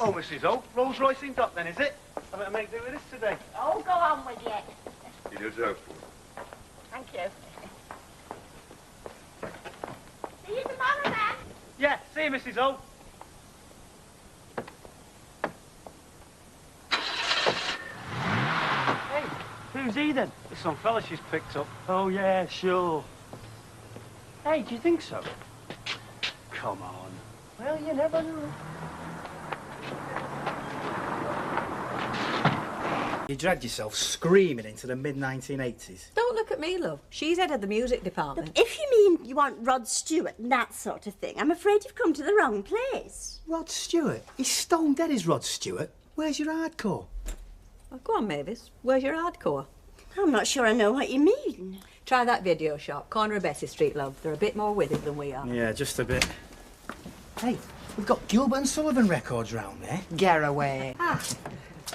Oh, Mrs. O, Rolls Royce in dock then, is it? I better make do with this today. Oh, go on with you. You deserve it. Thank you. See you tomorrow, then. Yeah, see you, Mrs. O. Hey, who's he then? It's some fella she's picked up. Oh, yeah, sure. Hey, do you think so? Come on. Well, you never know. You dragged yourself screaming into the mid-1980s. Don't look at me, love. She's head of the music department. Look, if you mean you want Rod Stewart and that sort of thing, I'm afraid you've come to the wrong place. Rod Stewart? He's stone dead, is Rod Stewart. Where's your hardcore? Oh, go on, Mavis. Where's your hardcore? I'm not sure I know what you mean. Try that video shop, corner of Bessie Street, love. They're a bit more with it than we are. Yeah, just a bit. Hey, we've got Gilbert and Sullivan records round there. Get away.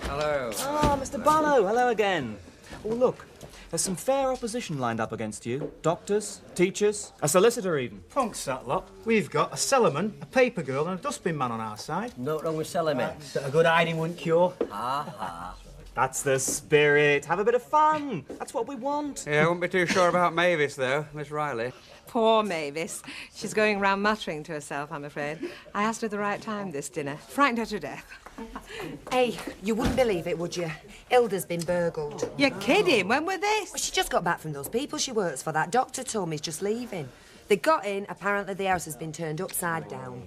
Hello. Oh, Mr. Barlow, hello again. Oh, look, there's some fair opposition lined up against you. Doctors, teachers, a solicitor even. Punks, that lot. We've got a cellarman, a paper girl and a dustbin man on our side. Nothing wrong with selling it. That a good hiding wouldn't cure. That's the spirit. Have a bit of fun. That's what we want. Yeah, I wouldn't be too sure about Mavis, though, Miss Riley. Poor Mavis. She's going round muttering to herself, I'm afraid. I asked her at the right time this dinner. Frightened her to death. Hey, you wouldn't believe it, would you? Hilda's been burgled. You're kidding? When were this? Well, she just got back from those people she works for. That doctor told me he's just leaving. They got in, apparently the house has been turned upside down.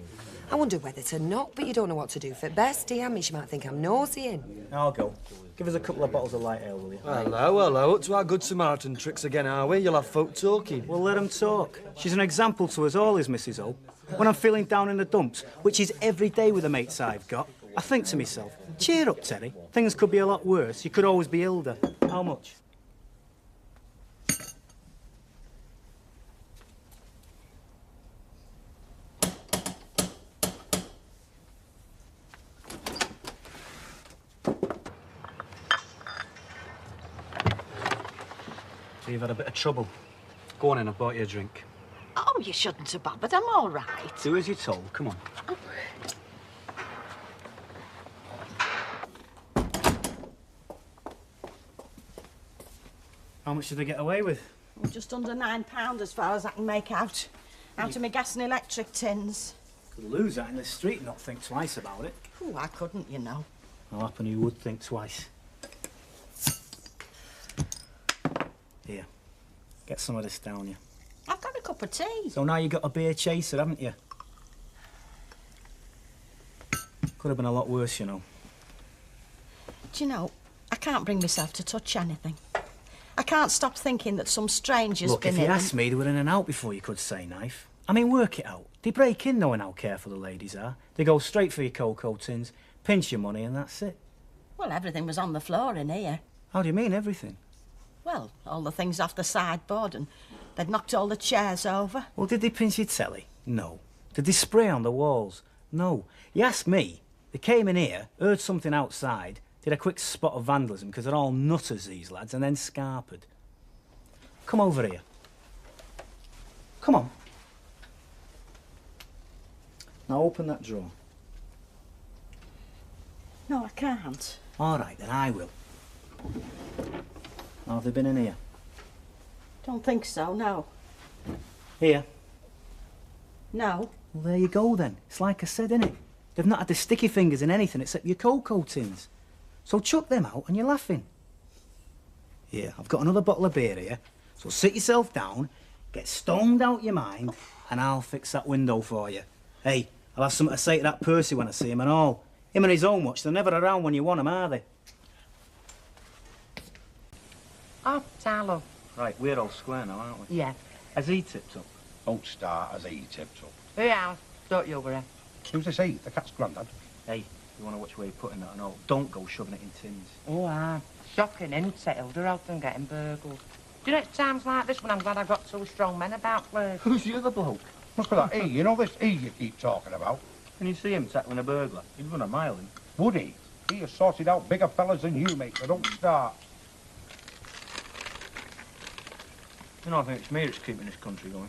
I wonder whether to knock, but you don't know what to do for best, do you? I mean, she might think I'm nosying. I'll go. Give us a couple of bottles of light ale, will you? Hello, hello. Up to our good Samaritan tricks again, are we? You'll have folk talking. Well, let 'em talk. She's an example to us all, is Mrs. O. When I'm feeling down in the dumps, which is every day with the mates I've got, I think to myself, cheer up, Terry. Things could be a lot worse. You could always be Hilda. How much? So you've had a bit of trouble. Go on in, I've bought you a drink. Oh, you shouldn't have bothered. I'm all right. Do as you're told, come on. How much did they get away with? Oh, just under £9 as far as I can make out. Out of my gas and electric tins. Could lose that in the street and not think twice about it. Oh, I couldn't, you know. I'll happen you would think twice. Here, get some of this down you. I've got a cup of tea. So now you got a beer chaser, haven't you? Could have been a lot worse, you know. Do you know, I can't bring myself to touch anything. I can't stop thinking that some stranger's Look, been if in you asked me, they were in and out before you could say knife. I mean, work it out. They break in knowing how careful the ladies are. They go straight for your cocoa tins, pinch your money, and that's it. Well, everything was on the floor in here. How do you mean, everything? Well, all the things off the sideboard, and they'd knocked all the chairs over. Well, did they pinch your telly? No. Did they spray on the walls? No. You ask me, they came in here, heard something outside, did a quick spot of vandalism, because they're all nutters, these lads, and then scarpered. Come over here. Come on. Now open that drawer. No, I can't. All right, then I will. How have they been in here? Don't think so, no. Here. No. Well, there you go, then. It's like I said, innit? They've not had the sticky fingers in anything except your cocoa tins. So chuck them out and you're laughing. Here, I've got another bottle of beer here. So sit yourself down, get stoned out your mind, and I'll fix that window for you. Hey, I'll have something to say to that Percy when I see him and all. Him and his own watch, they're never around when you want them, are they? Oh, Tarlo. Right, we're all square now, aren't we? Yeah. Has he tipped up? Don't start as he tipped up. Yeah, don't you worry. Who's this he? The cat's granddad? Hey, you want to watch where you're putting that and all. Don't go shoving it in tins. Oh, shocking, isn't it? Hilda out and getting burgled. Do you know, it's times like this when I'm glad I've got two strong men about, please. Who's the other bloke? Must be that he, you know this he you keep talking about? Can you see him tackling a burglar? He'd run a mile in. Would he? He has sorted out bigger fellas than you, mate, so don't start. You know, I think it's me that's keeping this country going.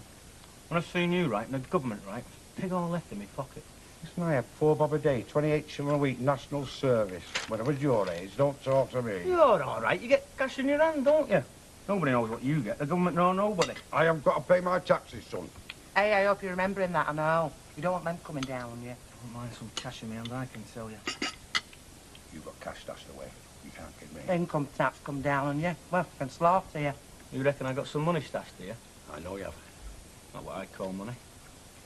When I've seen you right and the government right, pig all left in my pocket. Listen, I had 4 bob a day, 28 shilling a week, national service. When I was your age, don't talk to me. You're all right. You get cash in your hand, don't you? Nobody knows what you get. The government nor nobody. I have got to pay my taxes, son. Hey, I hope you're remembering that, I know. You don't want them coming down on you. I don't mind some cash in my hand, I can tell you. You've got cash stashed away. You can't kid me. Income tax come down on you. Well, I can slaughter you. You reckon I got some money stashed here? I know you have. Not what I call money.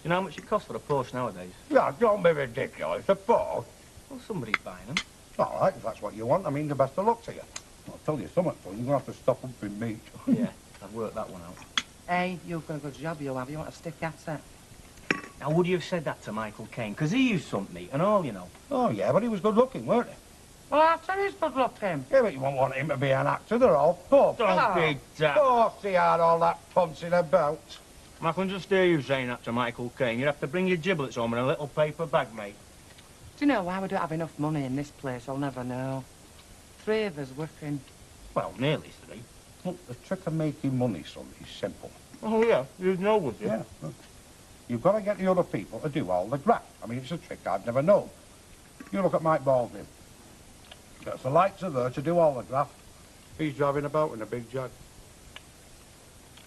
You know how much it costs for a Porsche nowadays? Yeah, don't be ridiculous. A Porsche. Well, somebody's buying them. All right, if that's what you want, I mean, the best of luck to you. I'll tell you something, son. You're going to have to stop humping meat. Yeah, I've worked that one out. Hey, you've got a good job, you have. You want to stick at it? Now, would you have said that to Michael Caine? Because he used some meat and all, you know. Oh, yeah, but he was good-looking, weren't he? Well, I said he's good looking. Yeah, but you won't want him to be an actor. They're all pub. Don't be daft. Of course he had all that pouncing about. I can just hear you saying that to Michael Caine. You'd have to bring your giblets home in a little paper bag, mate. Do you know why we don't have enough money in this place? I'll never know. 3 of us working. Well, nearly 3. Look, the trick of making money, son, is simple. Oh, yeah, you'd know, would you? Yeah. Look. You've got to get the other people to do all the graft. I mean, it's a trick I've never known. You look at Mike Baldwin. There's the lights are there to do all the graft. He's driving about in a big jag.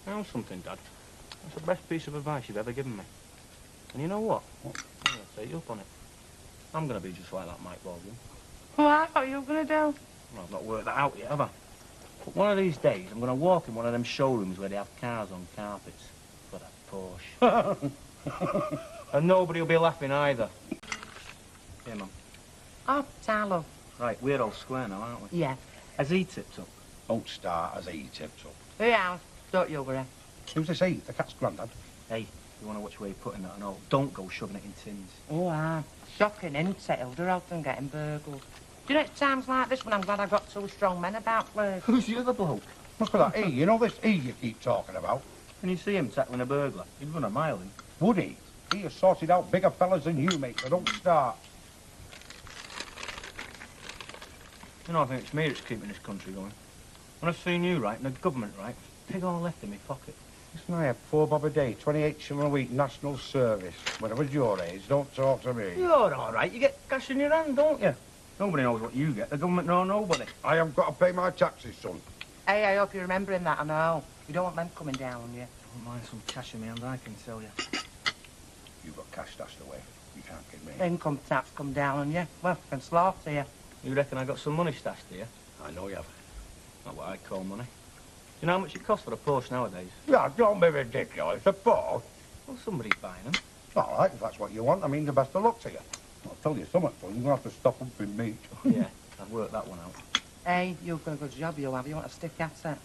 Now something, Dad. That's the best piece of advice you've ever given me. And you know what? What? I'm going to take you up on it. I'm going to be just like that Mike Baldwin. Well, I thought you were going to do. Well, I've not worked that out yet, have I? But one of these days, I'm going to walk in one of them showrooms where they have cars on carpets. For that Porsche. And nobody will be laughing either. Here, Mum. Oh, Tarlo. Right, we're all square now, aren't we? Yeah. Has he tipped up? Don't start as he tips up. Yeah, don't you worry. Who's this he? The cat's granddad? Hey, you want to watch where you're putting that and all? Don't go shoving it in tins. Oh, shocking, isn't it? Hilda out and getting burgled. Do you know, it's times like this when I'm glad I got 2 strong men about, please. Who's the other bloke? Look at that he. You know this he you keep talking about? When you see him tackling a burglar, you'd run a mile in. Would he? He has sorted out bigger fellas than you, mate, so don't start. You know, I think it's me that's keeping this country going. When I've seen you right and the government right, pig all left in my pocket. Listen, I had 4 bob a day, 28 shilling a week, national service. When I was your age, don't talk to me. You're all right. You get cash in your hand, don't you? Nobody knows what you get. The government nor nobody. I have got to pay my taxes, son. Hey, I hope you're remembering that, I know. You don't want them coming down on you. I don't mind some cash in my hand, I can tell you. You've got cash stashed away. You can't kid me. Income tax come down on you. Well, I can slaughter you. You reckon I got some money stashed here? I know you have. Not what I call money. You know how much it costs for a Porsche nowadays? Yeah, don't be ridiculous. A Porsche. Well, somebody's buying them. All right, if that's what you want, I mean, the best of luck to you. I'll tell you something, son. You're going to have to stop humping meat. Yeah, I've worked that one out. Hey, you've got a good job, you have. You want to stick at it?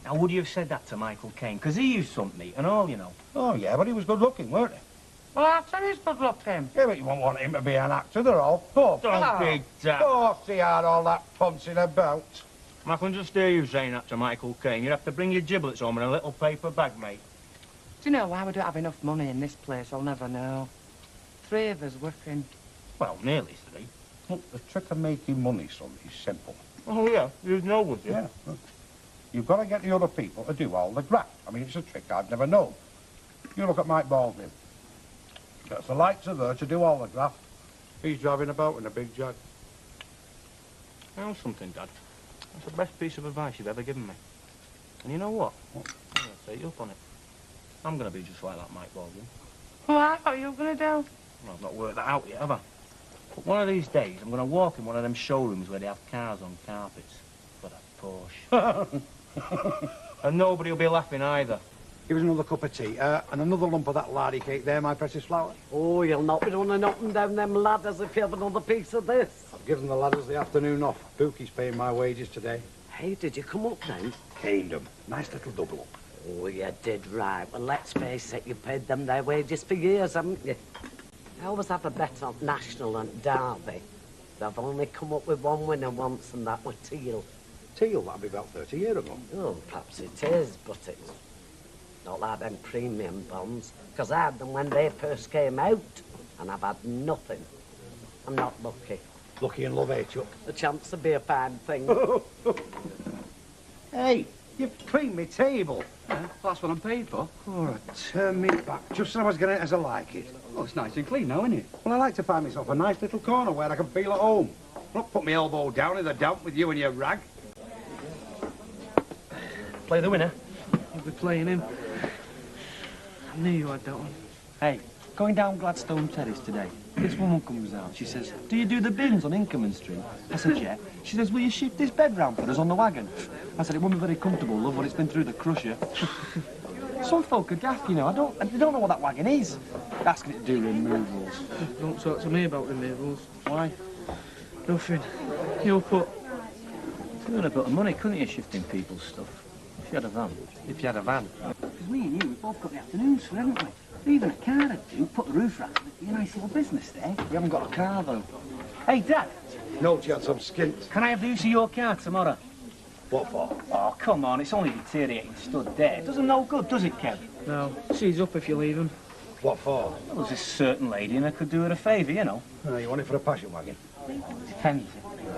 Now, would you have said that to Michael Caine? Because he used some meat and all, you know. Oh, yeah, but he was good-looking, weren't he? Well, I said he's good looking. Yeah, but you won't want him to be an actor. They're all pub. Don't be Of daft. course he had all that pouncing about. I can just hear you saying that to Michael Caine. You'd have to bring your giblets home in a little paper bag, mate. Do you know why we don't have enough money in this place? I'll never know. 3 of us working. Well, nearly 3. Look, the trick of making money, son, is simple. Oh, yeah, you'd know, would you? Yeah. Look. You've got to get the other people to do all the graft. I mean, it's a trick I've never known. You look at Mike Baldwin. There's the lights are there to do all the graft. He's driving about in a big jag. Now something, Dad. That's the best piece of advice you've ever given me. And you know what? What? I'm going to take you up on it. I'm going to be just like that Mike Baldwin. Well, I thought you were going to do. Well, I've not worked that out yet, have I? But one of these days, I'm going to walk in one of them showrooms where they have cars on carpets. For that Porsche. And nobody will be laughing either. Give us another cup of tea, and another lump of that lardy cake there, my precious flower. Oh, you'll not be running up and down them ladders if you have another piece of this. I've given the ladders the afternoon off. Pookie's paying my wages today. Hey, did you come up then? Caned 'em. Nice little double up. Oh, you did right. Well, let's face it, you've paid them their wages for years, haven't you? I always have a bet on National and Derby. They've only come up with one winner once, and that was Teal. Teal, that'll be about 30 years ago. Oh, perhaps it is, but it's not like them premium bonds, because I had them when they first came out, and I've had nothing. I'm not lucky. Lucky in love, eh, Chuck? A chance to be a fine thing. Hey, You've cleaned me table. Yeah, well, that's what I'm paid for. Oh, turn me back. Just so I was getting it as I like it. Well, it's nice and clean now, isn't it? Well, I like to find myself a nice little corner where I can feel at home. Not put my elbow down in the damp with you and your rag. Play the winner. You'll be playing him. I knew you had that one. Hey, going down Gladstone Terrace today. This woman comes out. She says, do you do the bins on Inkerman Street? I said, yeah. She says, will you shift this bed round for us on the wagon? I said, it won't be very comfortable, love, when it's been through the crusher. Some folk are daft, you know. They don't know what that wagon is. Asking it to do removals. Don't talk to me about removals. Why? Nothing. You'll put... You earn a bit of money, couldn't you, shifting people's stuff? If you had a van. If you had a van. Because me and you, we've both got the afternoons for, haven't we? Even a car would do. Put the roof rack. It'd be a nice little business there. We haven't got a car, though. Hey, Dad, No chance I'm skint. can I have the use of your car tomorrow? What for? Oh, come on, it's only deteriorating stood there. Doesn't no good, does it, Kev? No, she's up if you leave him. What for? Well, there's this certain lady and I could do her a favour, you know. You want it for a passion wagon? Depends.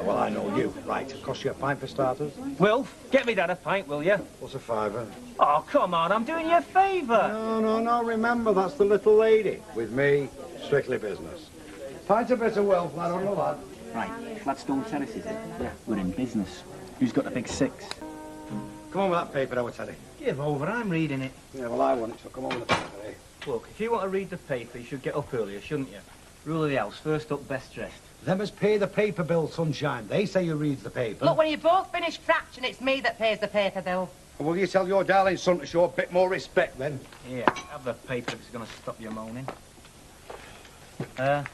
Well, I know you. Right, it costs you a pint for starters. Wilf, get me Dad a pint, will you? What's a fiver? Oh, come on, I'm doing you a favour. No, remember, that's the little lady. With me, strictly business. Pint of bitter Welsh, lad, on the lad. Right, Gladstone Terrace, is it? Yeah. We're in business. Who's got the big six? Come on with that paper, now, Teddy. Give over, I'm reading it. Yeah, well, I want it, so come on with the paper, eh? Look, if you want to read the paper, you should get up earlier, shouldn't you? Rule of the house, first up, best dressed. Them as pay the paper bill, sunshine. They say who reads the paper. Look, when you both finish fraction, it's me that pays the paper bill. Well, will you tell your darling son to show a bit more respect, then? Yeah, have the paper if it's going to stop you moaning. Dad,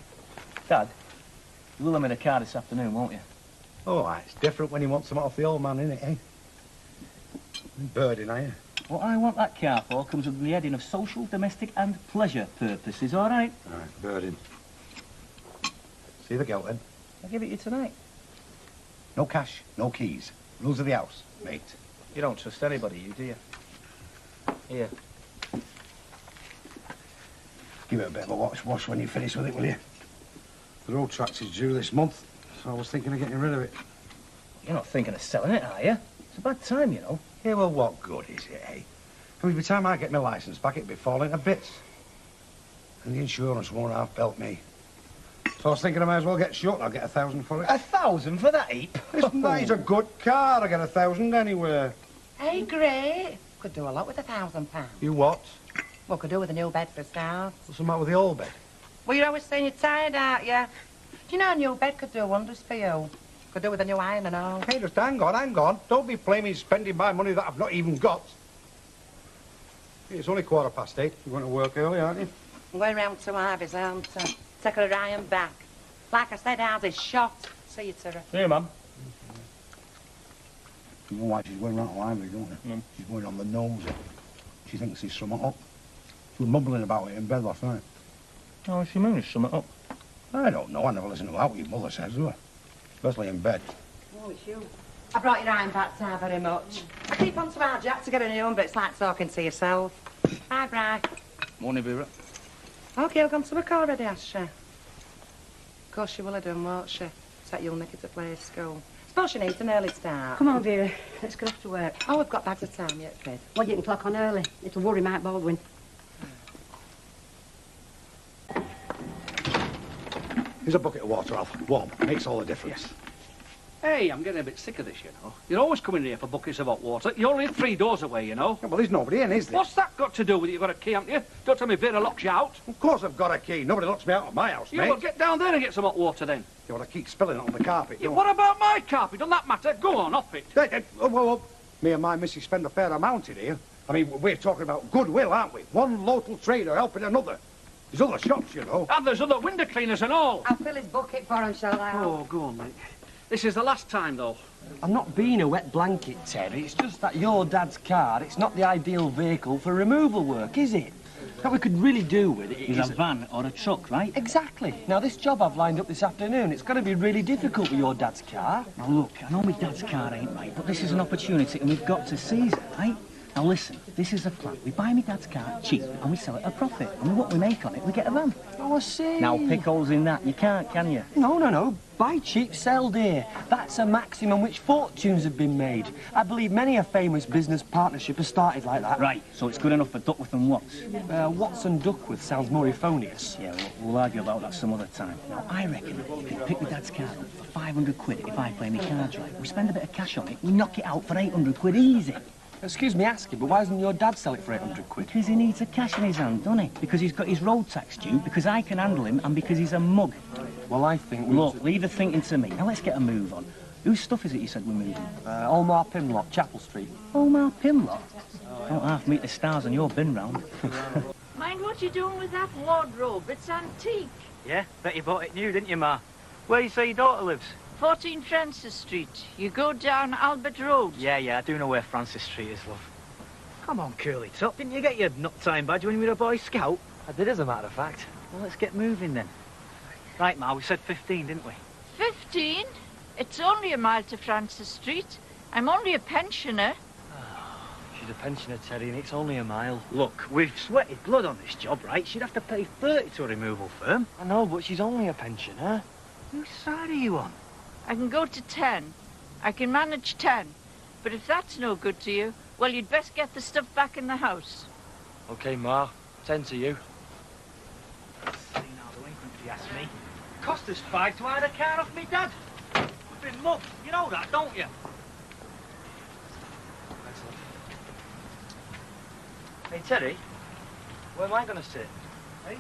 you will lend me the car this afternoon, won't you? Oh, it's different when you want something off the old man, innit, eh? Birding, are you? What I want that car for comes with the heading of social, domestic and pleasure purposes, all right? All right, birding. See the girl, then? I'll give it you tonight. No cash, no keys. Rules of the house, mate. You don't trust anybody, you, do you? Here. Give it a bit of a wash when you finish with it, will you? The road tax is due this month, so I was thinking of getting rid of it. You're not thinking of selling it, are you? It's a bad time, you know. Yeah, well, what good is it, eh? I mean, by the time I get my licence back, it'll be falling to bits. And the insurance won't help me. So I was thinking I might as well get shot. I'll get 1,000 for it. 1,000 for that heap? Listen, that is a good car. I get 1,000 anywhere. Hey, great. Could do a lot with £1,000. You what? Well, could do with a new bed for a start. What's the matter with the old bed? Well, you're always saying you're tired, aren't you? Do you know a new bed could do wonders for you? Could do with a new iron and all. Hey, just hang on. Don't be blaming spending my money that I've not even got. It's only 8:15. You're going to work early, aren't you? I'm going round to Ivy's, aren't I? Take her iron back. Like I said, ours is shot. See you, Tara. See you, Mum. You know why she's going round to Ivy, don't you? Mm. She's going on the nose. She thinks there's something up. She was mumbling about it in bed last night. Oh, she means something up. I don't know. I never listen to what your mother says, do I? Especially in bed. Oh, it's you. I brought your iron back, Tara, very much. I keep on to our Jack to get a new one, but it's like talking to yourself. Bye, Bri. Morning, Vera. Okay, I'll go to work already, has she? Of course she will have done, won't she? Set you'll make it to play school. Suppose she needs an early start. Come on, Vera. Let's go off to work. Oh, we've got bags of time yet, kid. Well, you can clock on early. It'll worry Mike Baldwin. Here's a bucket of water, Alf. Warm. Makes all the difference. Hey, I'm getting a bit sick of this, you know. You're always coming here for buckets of hot water. You're only 3 doors away, you know. Yeah, well, there's nobody in, is there? What's that got to do with it? You've got a key, haven't you? Don't tell me Vera locks you out. Of course I've got a key. Nobody locks me out of my house, You mate. will get down there and get some hot water then. You want to keep spilling it on the carpet, Yeah, don't what about my carpet? Doesn't that matter? Go on, off it. you? Whoa. Me and my missus spend a fair amount in here. I mean, we're talking about goodwill, aren't we? One local trader helping another. There's other shops, you know. And there's other window cleaners and all. I'll fill his bucket for him, shall I? Oh, go on, mate. This is the last time, though. I'm not being a wet blanket, Ted. It's just that your dad's car, it's not the ideal vehicle for removal work, is it? What we could really do with it Is a van or a truck, right? Exactly. Now, this job I've lined up this afternoon, it's going to be really difficult with your dad's car. Now, look, I know my dad's car ain't right, but this is an opportunity and we've got to seize it, right? Now listen, this is a plan. We buy me dad's car cheap and we sell it at a profit. And what we make on it, we get a van. Oh, I see. Now pick holes in that. You can't, can you? No. Buy cheap, sell dear. That's a maxim on which fortunes have been made. I believe many a famous business partnership has started like that. Right, so it's good enough for Duckworth and Watts. Watts and Duckworth sounds more euphonious. Yeah, we'll argue about that some other time. Now, I reckon you can pick my dad's car up for 500 quid if I play me cards right. We spend a bit of cash on it, we knock it out for 800 quid easy. Excuse me asking, but why doesn't your dad sell it for 800 quid? Because he needs a cash in his hand, doesn't he? Because he's got his road tax due, because I can handle him, and because he's a mug. Well, I think... Look, leave the thinking to me. Now, let's get a move on. Whose stuff is it you said we're moving? Omar Pimlock, Chapel Street. Omar Pimlock? Don't half meet the stars on your bin round. Mind what you're doing with that wardrobe. It's antique. Yeah, bet you bought it new, didn't you, Ma? Where you say your daughter lives? 14 Francis Street. You go down Albert Road. Yeah, I do know where Francis Street is, love. Come on, Curly Top. Didn't you get your nut time badge when you were a Boy Scout? I did, as a matter of fact. Well, let's get moving then. Right, Ma, we said 15, didn't we? 15? It's only a mile to Francis Street. I'm only a pensioner. She's a pensioner, Terry, and it's only a mile. Look, we've sweated blood on this job, right? She'd have to pay 30 to a removal firm. I know, but she's only a pensioner. Whose side are you on? I can go to 10. I can manage 10. But if that's no good to you, well, you'd best get the stuff back in the house. OK, Ma. 10 to you. If you ask me. Cost us 5 to hire the car off me dad. We've been mugged. You know that, don't you? Hey, Terry. Where am I going to sit? Hey?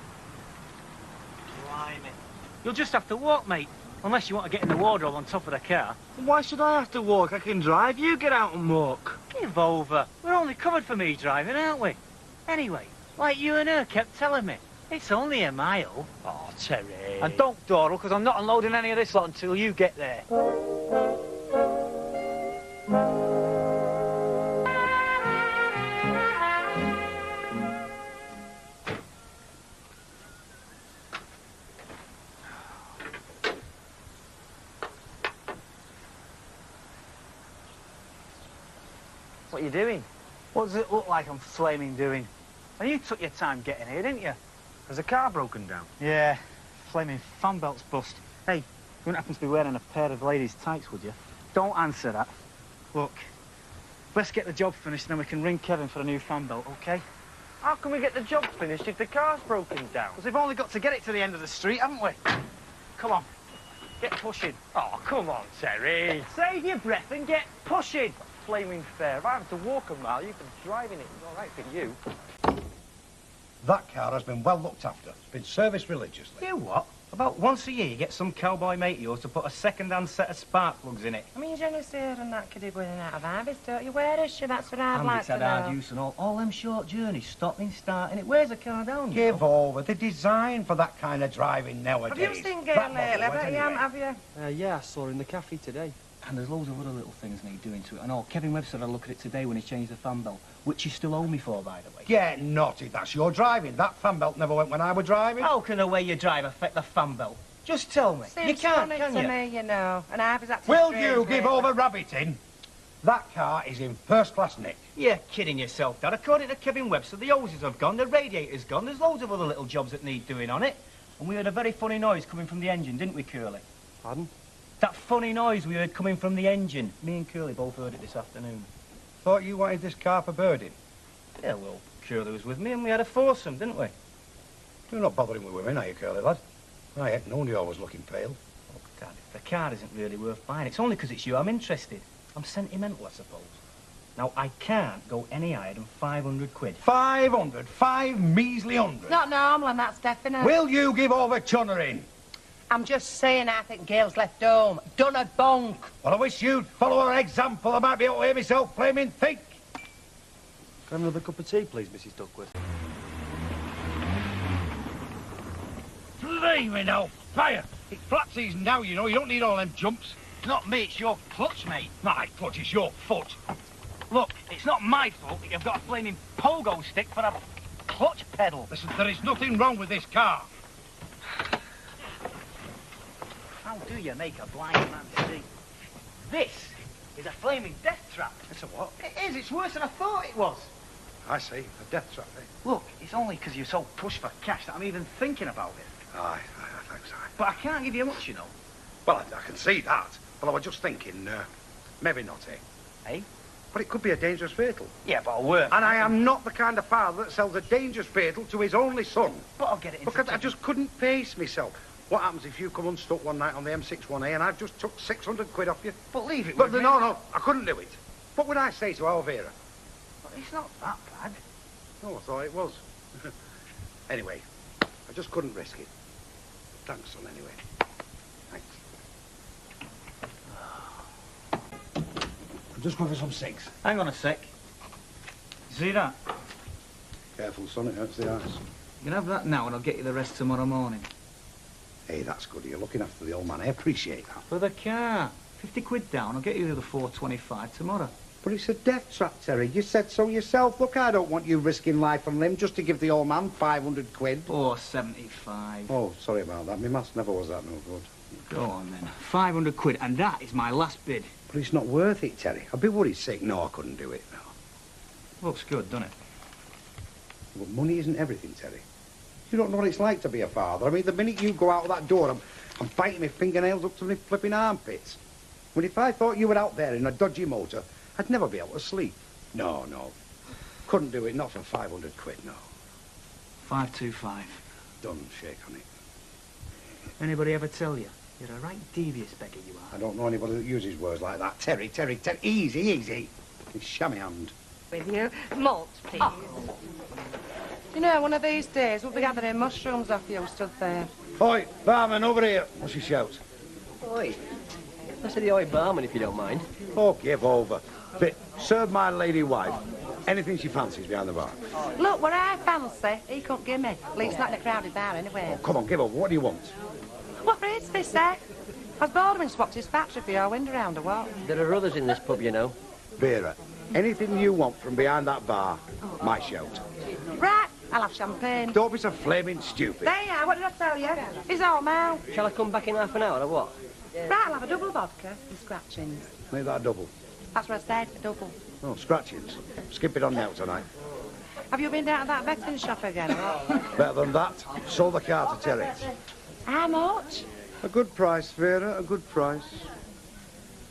Blimey. You'll just have to walk, mate. Unless you want to get in the wardrobe on top of the car. Why should I have to walk? I can drive. You get out and walk. Give over. We're only covered for me driving, aren't we? Anyway, like you and her kept telling me, it's only a mile. Oh, Terry. And don't dawdle, because I'm not unloading any of this lot until you get there. What are you doing? What does it look like I'm flaming doing? And you took your time getting here, didn't you? Has the car broken down? Yeah, flaming fan belt's bust. Hey, you wouldn't happen to be wearing a pair of ladies' tights, would you? Don't answer that. Look, let's get the job finished and then we can ring Kevin for a new fan belt, OK? How can we get the job finished if the car's broken down? Because we've only got to get it to the end of the street, haven't we? Come on, get pushing. Oh, come on, Terry. Save your breath and get pushing. Flaming fair. If I have to walk a mile, you've been driving it. It's all right for you. That car has been well looked after. It's been serviced religiously. You what? About once a year you get some cowboy mate of yours to put a second-hand set of spark plugs in it. I mean, you generally see her and that kiddie going out of harvest, don't you? Where is she? That's what I'd And like it's to had know. hard use and all them short journeys, stopping, starting, it wears a car down, you Give know. over. They're designed for that kind of driving nowadays. Have you seen Gail That lately? model I bet was you haven't, anyway. have you? Yeah, I saw her in the cafe today. And there's loads of other little things need doing to it. I know Kevin Webster had a look at it today when he changed the fan belt, which you still owe me for, by the way. Get naughty, that's your driving. That fan belt never went when I was driving. How can the way you drive affect the fan belt? Just tell me. Seems You can't, funny can to you? me, you know. And I've acting Will strange you give lately. over rabbiting? That car is in first-class nick. You're kidding yourself, Dad. According to Kevin Webster, the hoses have gone, the radiator's gone, there's loads of other little jobs that need doing on it. And we heard a very funny noise coming from the engine, didn't we, Curly? Pardon? That funny noise we heard coming from the engine. Me and Curly both heard it this afternoon. Thought you wanted this car for birding. Yeah, well, Curly was with me and we had a foursome, didn't we? You're not bothering with women, are you, Curly lad? I ain't known you always looking pale. Look, Dad, the car isn't really worth buying. It's only because it's you I'm interested. I'm sentimental, I suppose. Now, I can't go any higher than 500 quid. 500? 5 measly hundred? Not normal, and that's definite. Will you give over chunnering? I'm just saying I think Gail's left home. Done a bonk. Well, I wish you'd follow her example. I might be able to hear myself flaming think. Can I have another cup of tea, please, Mrs. Duckworth? Blimey now, fire! It's flat season now, you know. You don't need all them jumps. It's not me, it's your clutch, mate. My clutch is your foot. Look, it's not my fault that you've got a flaming pogo stick for a clutch pedal. Listen, there is nothing wrong with this car. How do you make a blind man see? This is a flaming death trap. It's a what? It is. It's worse than I thought it was. I see. A death trap, eh? Look, it's only because you're so pushed for cash that I'm even thinking about it. Aye, thanks, aye. But I can't give you much, you know. Well, I can see that. But I was just thinking, maybe not, eh? Eh? But it could be a dangerous fatal. Yeah, but I'll work. And I am not the kind of father that sells a dangerous fatal to his only son. But I'll get it in. Because I just couldn't face myself. What happens if you come unstuck one night on the M61A and I've just took 600 quid off you? But leave it But with me. no, I couldn't do it. What would I say to our Vera? But it's not that bad. Oh, I thought it was. Anyway, I just couldn't risk it. Thanks, son, anyway. Thanks. I'm just going for some cigs. Hang on a sec. You see that? Careful, son, it hurts the eyes. You can have that now and I'll get you the rest tomorrow morning. Hey, that's good. You're looking after the old man. I appreciate that. For the car. 50 quid down. I'll get you the 425 tomorrow. But it's a death trap, Terry. You said so yourself. Look, I don't want you risking life and limb just to give the old man 500 quid. 475. Oh, sorry about that. My maths never was that no good. Go on, then. 500 quid, and that is my last bid. But it's not worth it, Terry. I'd be worried sick. No, I couldn't do it, no. Looks good, doesn't it? But money isn't everything, Terry. You don't know what it's like to be a father. I mean, the minute you go out of that door, I'm biting my fingernails up to my flipping armpits. Well, if I thought you were out there in a dodgy motor, I'd never be able to sleep. No. Couldn't do it, not for 500 quid, no. 525. Done, shake on it. Anybody ever tell you? You're a right devious beggar, you are. I don't know anybody that uses words like that. Terry. Easy. It's shammy hand. With you. Malt, please. Oh. You know, one of these days we'll be gathering mushrooms off you stood there. Oi, barman, over here. What's your shout? Oi. I said the oi barman, if you don't mind. Oh, give over. But serve my lady wife anything she fancies behind the bar. Look, what I fancy, he couldn't give me. At least not in a crowded bar, anyway. Oh, come on, give over. What do you want? What is this, eh? Has Baldwin swapped his factory for your wind around or what? There are others in this pub, you know. Vera, anything you want from behind that bar, my shout. Right, I'll have champagne. Don't be so flaming stupid. There you are, what did I tell you? He's all mouth. Shall I come back in half an hour or what? Right, I'll have a double vodka and scratchings. Make that a double. That's what I said, a double. Oh, scratchings. Skip it on now tonight. Have you been down to that betting shop again, or what? Better than that, sold the car to Terry. How much? A good price, Vera, a good price.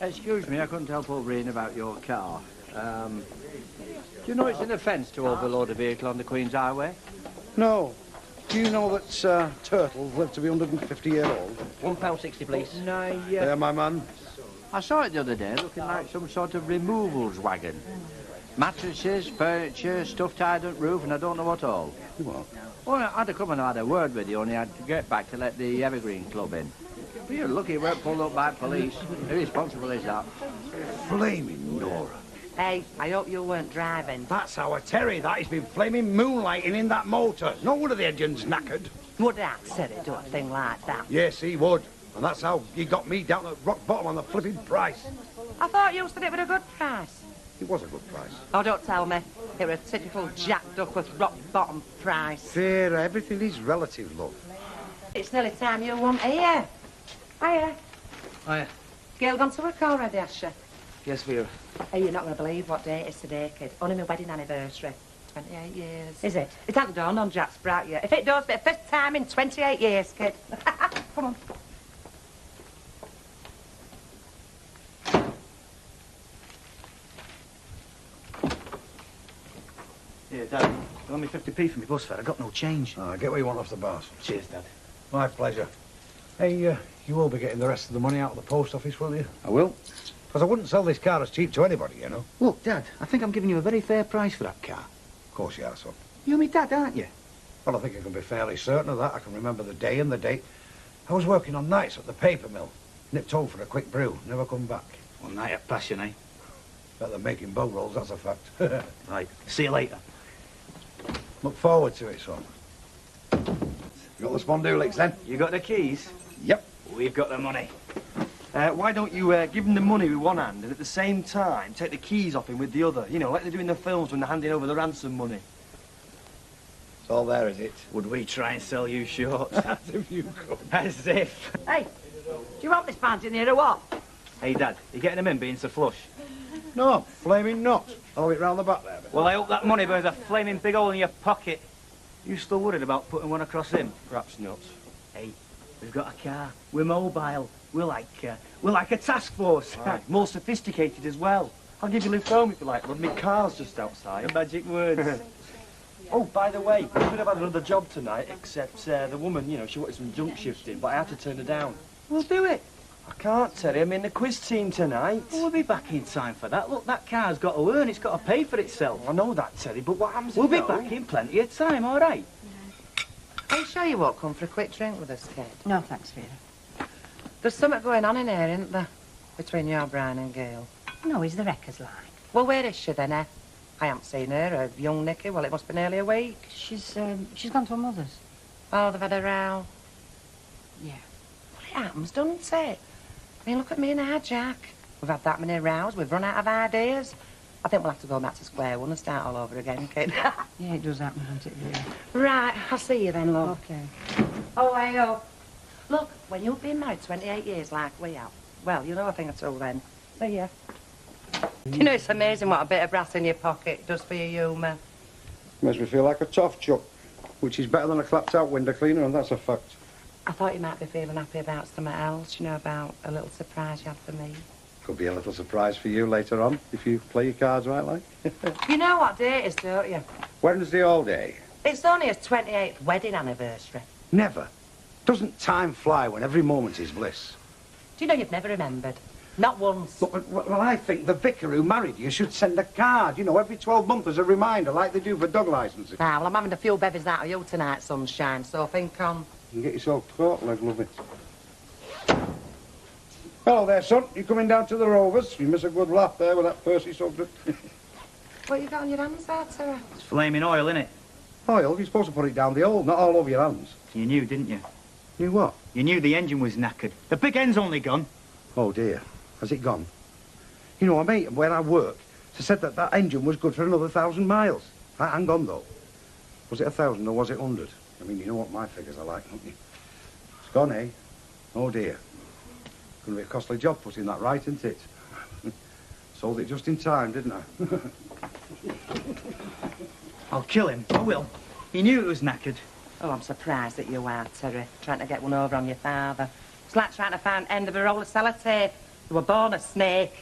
Excuse me, I couldn't help over reading about your car. Do you know it's an offence to overload a vehicle on the Queen's Highway? No. Do you know that turtles live to be 150 years old? £1.60, please. No, Yeah, my man. I saw it the other day, looking like some sort of removals wagon. Mattresses, furniture, stuff tied up roof, and I don't know what all. What? Well, I'd have come and had a word with you, only I'd get back to let the Evergreen Club in. But you're lucky you weren't pulled up by police. Irresponsible is that. Flaming Nora. Hey, I hope you weren't driving. That's our Terry. That he's been flaming moonlighting in that motor. No wonder the engine's knackered. Would that Terry do a thing like that? Yes, he would. And that's how he got me down at rock bottom on the flipping price. I thought you said it was a good price. It was a good price. Oh, don't tell me. It was a typical Jack Duckworth rock bottom price. Vera, everything is relative, love. It's nearly time you want here. Hiya. Hiya. Gail gone to work already, has she? Yes, Vera. Hey, you're not going to believe what day it is today, kid. Only my wedding anniversary. 28 years. Is it? It hasn't dawned on Jack Sprout yet. If it does, it's the first time in 28 years, kid. Come on. Yeah, Dad. You owe me 50p for my bus fare. I got no change. Oh, get what you want off the bar. Cheers, Dad. My pleasure. Hey, you will be getting the rest of the money out of the post office, will you? I will. Because I wouldn't sell this car as cheap to anybody, you know. Look, Dad, I think I'm giving you a very fair price for that car. Of course you are, son. You're my dad, aren't you? Well, I think I can be fairly certain of that. I can remember the day and the date. I was working on nights at the paper mill. Nipped home for a quick brew. Never come back. One night of passion, eh? Better than making bow rolls, that's a fact. Right. See you later. Look forward to it, son. You got the spondulix, then? You got the keys? Yep. We've got the money. Why don't you give him the money with one hand and at the same time take the keys off him with the other? You know, like they do in the films when they're handing over the ransom money. It's all there, is it? Would we try and sell you short? As if you could. As if. Hey, do you want this pants in here or what? Hey, Dad, you getting them in being so flush? No, flaming not. I'll have it round the back there. Well, I hope that money burns a flaming big hole in your pocket. You still worried about putting one across him? Perhaps not. Hey, we've got a car. We're mobile. We're like a task force. Right. More sophisticated as well. I'll give you a lift home if you like, love. My car's just outside. The magic words. Oh, by the way, we could have had another job tonight, except the woman, you know, she wanted some junk shifting, but I had to turn her down. We'll do it. I can't, Terry. I'm in the quiz team tonight. Well, we'll be back in time for that. Look, that car's got to earn. It's got to pay for itself. I know that, Terry, but what happens if We'll be no? back in plenty of time, all right? Are you sure you won't come for a quick drink with us, kid? No, thanks, Vera. There's something going on in here, isn't there? Between your Brian and Gail. No, is the wreckers like? Well, where is she then, eh? I haven't seen her, a young Nicky. Well, it must be nearly a week. She's gone to her mother's. Oh, they've had a row. Yeah. Well, it happens, doesn't it? I mean, look at me and our Jack. We've had that many rows. We've run out of ideas. I think we'll have to go back to square one and start all over again, kid. Yeah, it does happen, doesn't it, Vera? Right, I'll see you then, love. Okay. Oh, hey, oh. Look, when you've been married 28 years like we have, well, you'll know a thing or two then. See ya. You know, it's amazing what a bit of brass in your pocket does for your humour. Makes me feel like a tough chuck, which is better than a clapped-out window cleaner, and that's a fact. I thought you might be feeling happy about something else, you know, about a little surprise you had for me. Could be a little surprise for you later on, if you play your cards right, like. You know what day it is, don't you? Wednesday all day. It's only his 28th wedding anniversary. Never. Doesn't time fly when every moment is bliss? Do you know you've never remembered? Not once. Well, I think the vicar who married you should send a card, you know, every 12 months as a reminder, like they do for dog licenses. Ah, well, I'm having a few bevies out of you tonight, sunshine, so think on. You can get yourself caught, leg, lovely. Hello there, son. You coming down to the Rovers? You miss a good laugh there with that Percy subject. What you got on your hands there, Sarah? It's flaming oil, innit? Oil? You're supposed to put it down the hole, not all over your hands. You knew, didn't you? Knew what? You knew the engine was knackered. The big end's only gone. Oh, dear. Has it gone? You know, a mate where I work said that that engine was good for another 1,000 miles. Hang on, though. Was it 1,000 or was it 100? I mean, you know what my figures are like, don't you? It's gone, eh? Oh, dear. Gonna be a costly job putting that right, isn't it? Sold it just in time, didn't I? I'll kill him. I will. He knew it was knackered. Oh, I'm surprised that you are, Terry, trying to get one over on your father. It's like trying to find the end of a roll of sellotape. You were born a snake.